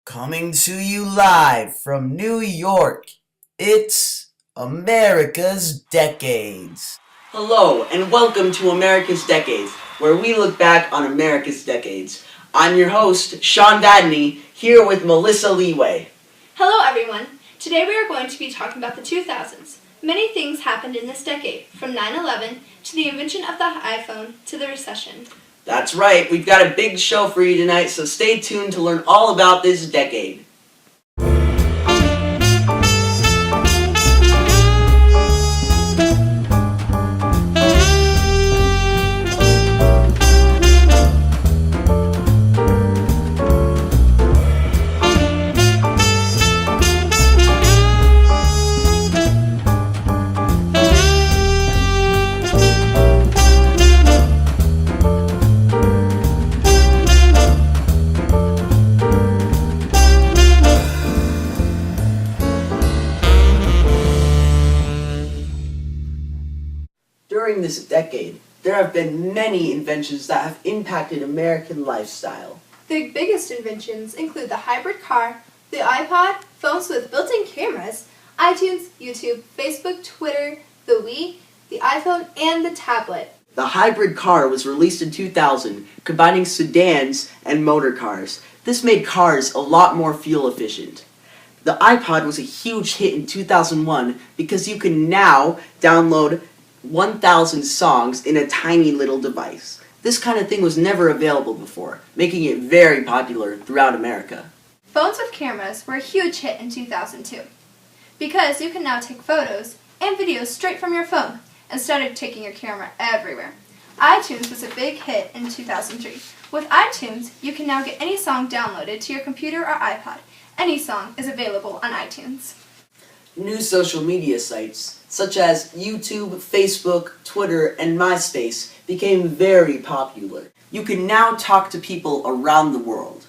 Coming to you live from New York, it's America's Decades. Hello, and welcome to America's Decades, where we look back on America's decades. I'm your host, Sean Dadney, here with Melissa Leeway. Hello everyone. Today we are going to be talking about the 2000s. Many things happened in this decade, from 9/11 to the invention of the iPhone to the recession. That's right, we've got a big show for you tonight, so stay tuned to learn all about this decade. During this decade, there have been many inventions that have impacted American lifestyle. The biggest inventions include the hybrid car, the iPod, phones with built-in cameras, iTunes, YouTube, Facebook, Twitter, the Wii, the iPhone, and the tablet. The hybrid car was released in 2000, combining sedans and motor cars. This made cars a lot more fuel efficient. The iPod was a huge hit in 2001 because you can now download 1,000 songs in a tiny little device. This kind of thing was never available before, making it very popular throughout America. Phones with cameras were a huge hit in 2002 because you can now take photos and videos straight from your phone instead of taking your camera everywhere. iTunes was a big hit in 2003. With iTunes, you can now get any song downloaded to your computer or iPod. Any song is available on iTunes. New social media sites, such as YouTube, Facebook, Twitter, and MySpace, became very popular. You can now talk to people around the world.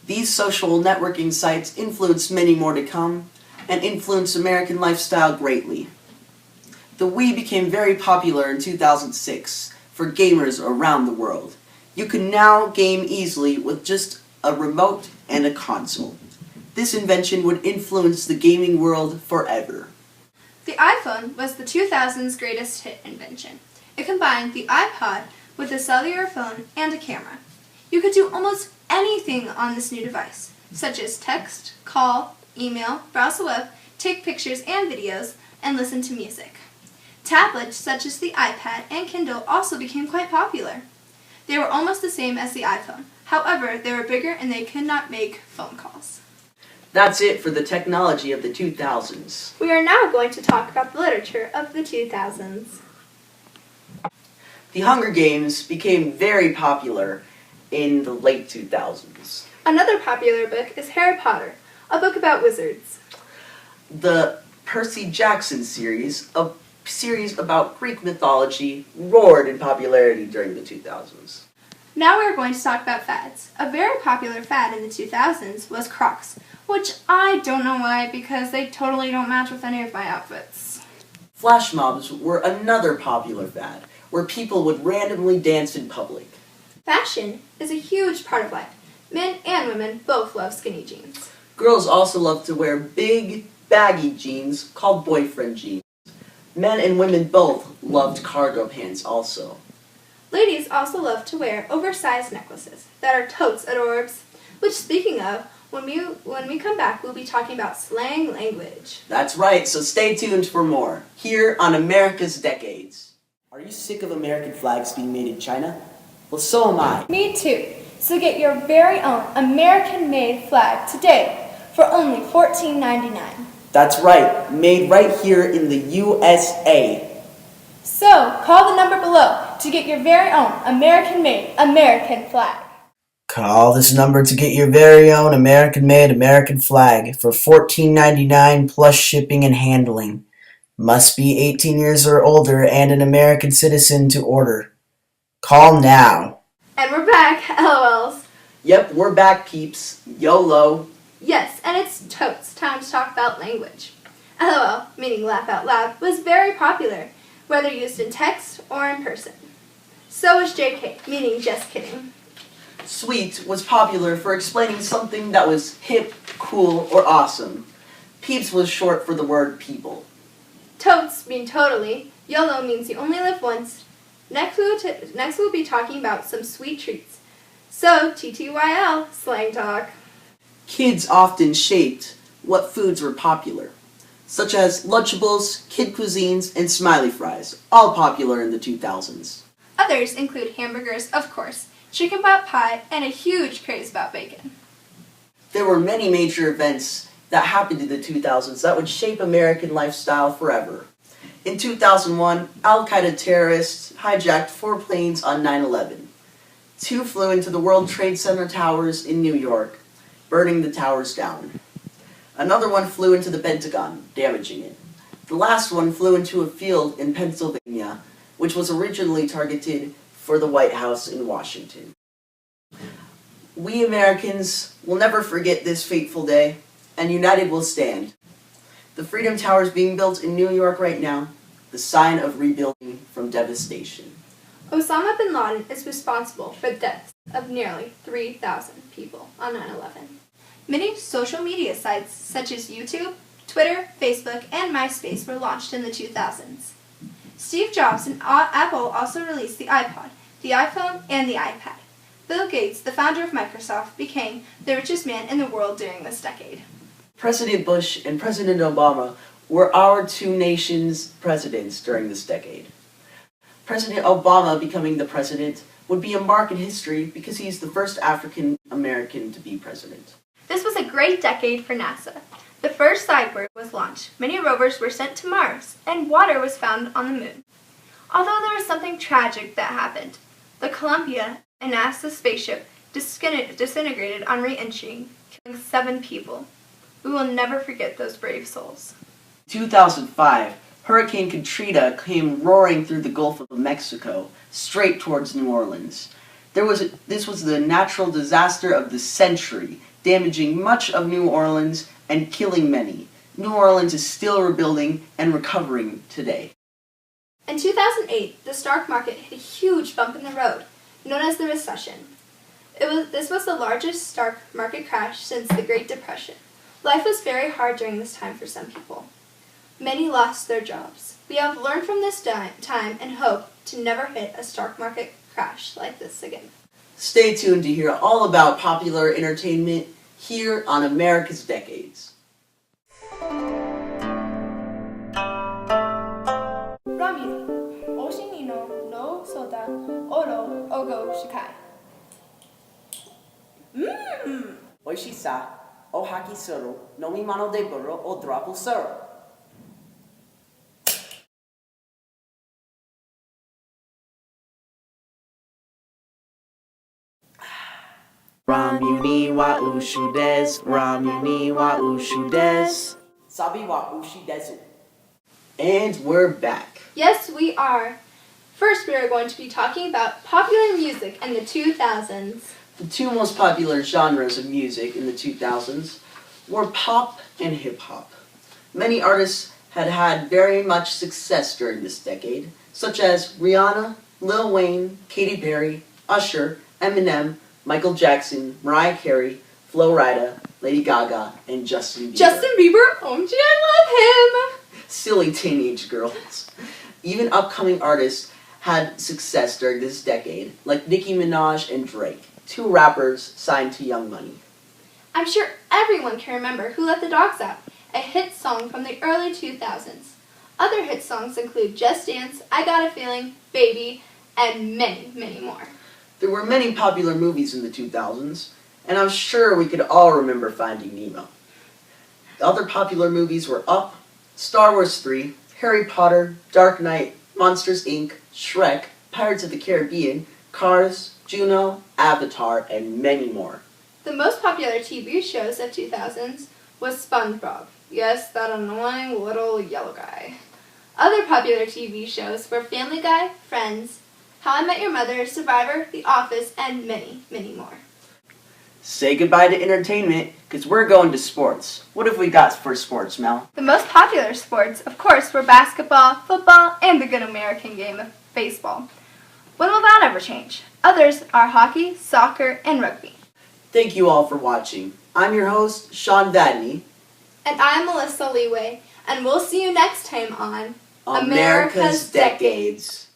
These social networking sites influence many more to come, and influence American lifestyle greatly. The Wii became very popular in 2006 for gamers around the world. You can now game easily with just a remote and a console. This invention would influence the gaming world forever. The iPhone was the 2000s greatest hit invention. It combined the iPod with a cellular phone and a camera. You could do almost anything on this new device, such as text, call, email, browse the web, take pictures and videos, and listen to music. Tablets such as the iPad and Kindle also became quite popular. They were almost the same as the iPhone. However, they were bigger and they could not make phone calls. That's it for the technology of the 2000s. We are now going to talk about the literature of the 2000s. The Hunger Games became very popular in the late 2000s. Another popular book is Harry Potter, a book about wizards. The Percy Jackson series, a series about Greek mythology, roared in popularity during the 2000s. Now we are going to talk about fads. A very popular fad in the 2000s was Crocs, which I don't know why because they totally don't match with any of my outfits. Flash mobs were another popular fad, where people would randomly dance in public. Fashion is a huge part of life. Men and women both love skinny jeans. Girls also loved to wear big, baggy jeans called boyfriend jeans. Men and women both loved cargo pants also. Ladies also love to wear oversized necklaces that are totes adorbs. Which, speaking of, when we come back, we'll be talking about slang language. That's right, so stay tuned for more, here on America's Decades. Are you sick of American flags being made in China? Well, so am I. Me too. So get your very own American-made flag today for only $14.99. That's right, made right here in the USA. So, call the number below to get your very own American-made American flag. Call this number to get your very own American-made American flag for $14.99 plus shipping and handling. Must be 18 years or older and an American citizen to order. Call now. And we're back, LOLs. Yep, we're back, peeps. YOLO. Yes, and it's totes time to talk about language. LOL, meaning laugh out loud, was very popular, whether used in text or in person. So is JK, meaning just kidding. Sweet was popular for explaining something that was hip, cool, or awesome. Peeps was short for the word people. Totes mean totally. YOLO means you only live once. Next we'll be talking about some sweet treats. So, TTYL, slang talk. Kids often shaped what foods were popular, such as Lunchables, Kid Cuisines, and Smiley Fries, all popular in the 2000s. Others include hamburgers, of course, chicken pot pie, and a huge craze about bacon. There were many major events that happened in the 2000s that would shape American lifestyle forever. In 2001, Al-Qaeda terrorists hijacked 4 planes on 9/11. 2 flew into the World Trade Center towers in New York, burning the towers down. Another one flew into the Pentagon, damaging it. The last one flew into a field in Pennsylvania, which was originally targeted for the White House in Washington. We Americans will never forget this fateful day, and united we'll stand. The Freedom Tower is being built in New York right now, the sign of rebuilding from devastation. Osama bin Laden is responsible for the deaths of nearly 3,000 people on 9/11. Many social media sites such as YouTube, Twitter, Facebook, and MySpace were launched in the 2000s. Steve Jobs and Apple also released the iPod, the iPhone, and the iPad. Bill Gates, the founder of Microsoft, became the richest man in the world during this decade. President Bush and President Obama were our 2 nations' presidents during this decade. President Obama becoming the president would be a mark in history because he's the first African American to be president. This was a great decade for NASA. The first Cybird was launched, many rovers were sent to Mars, and water was found on the moon. Although there was something tragic that happened. The Columbia, a NASA spaceship, disintegrated on re-entry, killing 7 people. We will never forget those brave souls. 2005, Hurricane Katrina came roaring through the Gulf of Mexico, straight towards New Orleans. This was the natural disaster of the century, damaging much of New Orleans and killing many. New Orleans is still rebuilding and recovering today. In 2008, the stock market hit a huge bump in the road, known as the recession. This was the largest stock market crash since the Great Depression. Life was very hard during this time for some people. Many lost their jobs. We have learned from this time and hope to never hit a stock market crash like this again. Stay tuned to hear all about popular entertainment here on America's Decades. Ramune, Oshinino no soda, oro ogo shikai. Oishisa, o haki suru, no mi mano de burro o drapu suru. Ramune wa ushu des, Ramune wa ushu des. Sabi wa ushi desu. And we're back. Yes, we are. First, we are going to be talking about popular music in the 2000s. The 2 most popular genres of music in the 2000s were pop and hip-hop. Many artists had very much success during this decade, such as Rihanna, Lil Wayne, Katy Perry, Usher, Eminem, Michael Jackson, Mariah Carey, Flo Rida, Lady Gaga, and Justin Bieber. Justin Bieber? OMG, I love him! Silly teenage girls. Even upcoming artists had success during this decade, like Nicki Minaj and Drake, 2 rappers signed to Young Money. I'm sure everyone can remember Who Let the Dogs Out, a hit song from the early 2000s. Other hit songs include Just Dance, I Got a Feeling, Baby, and many, many more. There were many popular movies in the 2000s, and I'm sure we could all remember Finding Nemo. The other popular movies were Up, Star Wars 3, Harry Potter, Dark Knight, Monsters, Inc., Shrek, Pirates of the Caribbean, Cars, Juno, Avatar, and many more. The most popular TV shows of 2000s was SpongeBob. Yes, that annoying little yellow guy. Other popular TV shows were Family Guy, Friends, How I Met Your Mother, Survivor, The Office, and many, many more. Say goodbye to entertainment, because we're going to sports. What have we got for sports, Mel? The most popular sports, of course, were basketball, football, and the good American game of baseball. When will that ever change? Others are hockey, soccer, and rugby. Thank you all for watching. I'm your host, Sean Vadney. And I'm Melissa Leeway, and we'll see you next time on America's Decades.